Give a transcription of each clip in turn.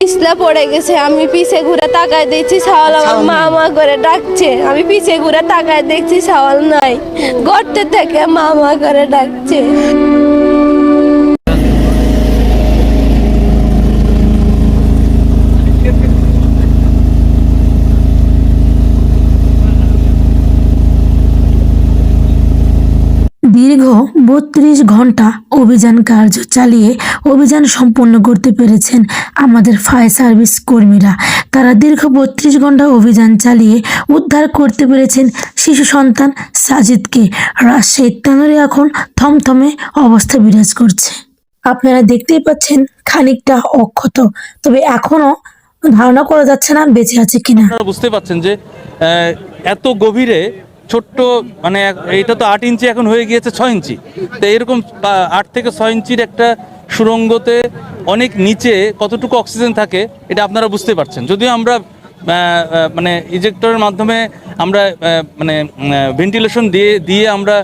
পিছলা পড়ে গেছে, আমি পিছে ঘুরে তাকায় দেখছি সাওয়াল আমার মা মা করে ডাকছে। আমি পিছে ঘুরে তাকায় দেখছি সাওয়াল নাই, গর্তে থেকে মা মা করে ডাকছে। দীর্ঘ ৩২ ঘন্টা অভিযান কার্য চালিয়ে অভিযান সম্পন্ন করতে পেরেছেন আমাদের ফায়ার সার্ভিস কর্মীরা। তারা দীর্ঘ ৩২ ঘন্টা অভিযান চালিয়ে উদ্ধার করতে পেরেছেন শিশু সন্তান সাজিদকে। রাজশাহীর তানোরে এখন থমথমে অবস্থা বিরাজ করছে। আপনারা দেখতেই পাচ্ছেন খানিকটা অক্ষত, তবে এখনো ধারণা করা যাচ্ছে না বেঁচে আছে কিনা। আপনারা বুঝতে পারছেন যে এত গভীরে ছোট্ট মানে এটা তো ৮ ইঞ্চি এখন হয়ে গিয়েছে ৬ ইঞ্চি, তো এরকম ৮ থেকে ৬ ইঞ্চির একটা সুড়ঙ্গতে অনেক নিচে কতটুকু অক্সিজেন থাকে এটা আপনারা বুঝতে পারছেন। যদিও আমরা মানে ইজেক্টরের মাধ্যমে আমরা মানে ভেন্টিলেশন দিয়ে আমরা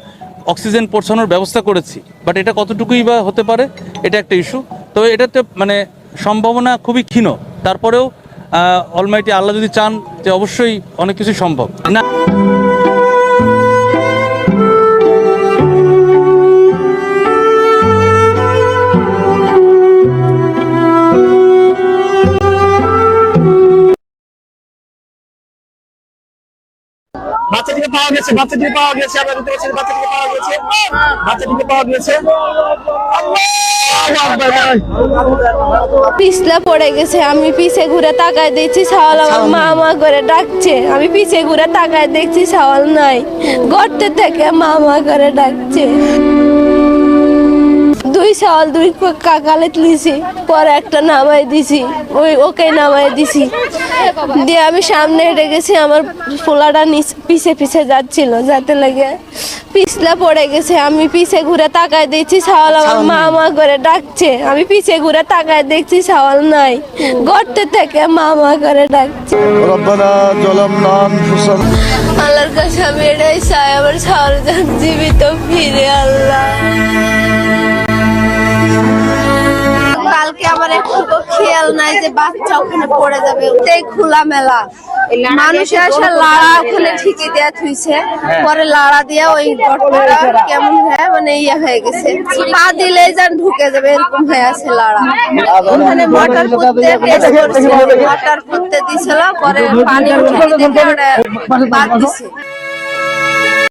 অক্সিজেন পৌঁছানোর ব্যবস্থা করেছি, বাট এটা কতটুকুই বা হতে পারে এটা একটা ইস্যু। তো এটাতে মানে সম্ভাবনা খুবই ক্ষীণ, তারপরেও অলমাইটি আল্লাহ যদি চান যে অবশ্যই অনেক কিছু সম্ভব না। বাচ্চাটিকে পাওয়া গেছে, বাচ্চাটিকে পাওয়া গেছে, আমরা দেখতে পাচ্ছি বাচ্চাটিকে পাওয়া গেছে, বাচ্চাটিকে পাওয়া গেছে। পিছলা পড়ে গেছে, আমি পিছে ঘুরে তাকায় দেখছি সাওয়াল আমার মা মা করে ডাকছে। আমি পিছে ঘুরে তাকায় দেখছি সাওয়াল নাই, গর্তে থেকে মা মা করে ডাকছে। 2 সাওয়াল 2 কাকালে তুলিছি, পরে একটা নামাই দিছি, ওকে নামাই দিছি দিয়ে আমি সামনে হেঁটে গেছি। আমার পোলাটা পিছে পিছে যাচ্ছিল, যাতে লাগে পিছলা পড়ে গেছে। আমি পিছে ঘুরে তাকায় দেখছি সাওয়াল আমার মা মা করে ডাকছে। আমি পিছে ঘুরে তাকায় দেখছি সাওয়াল নাই, গর্তে থেকে মা মা করে ডাকছে। আল্লাহর কাছে আমি এটাই চাই, আমার সাওয়াল যেন জীবিত ফিরে। আল্লাহ, কালকে আমার একটু খেয়াল নাই যে বাচ্চা ওখানে পড়ে যাবে, ওটাই খোলা মেলা মানুষে আসা লাড়া ওখানে ঠিকই দেয়া থুইছে, পরে লাড়া দিয়া ওই গর্তটা কেমন হয়ে মানে ইয়ে হয়ে গেছে, পা দিলে যেন ঢুকে যাবে এরকম হয়ে আছে লাড়া। ওখানে মটর পুঁততে টেস্ট করছিল, মটর পুঁততে দিছিল, পরে পানি উঠে দেখে ওটা বাদ দিছে।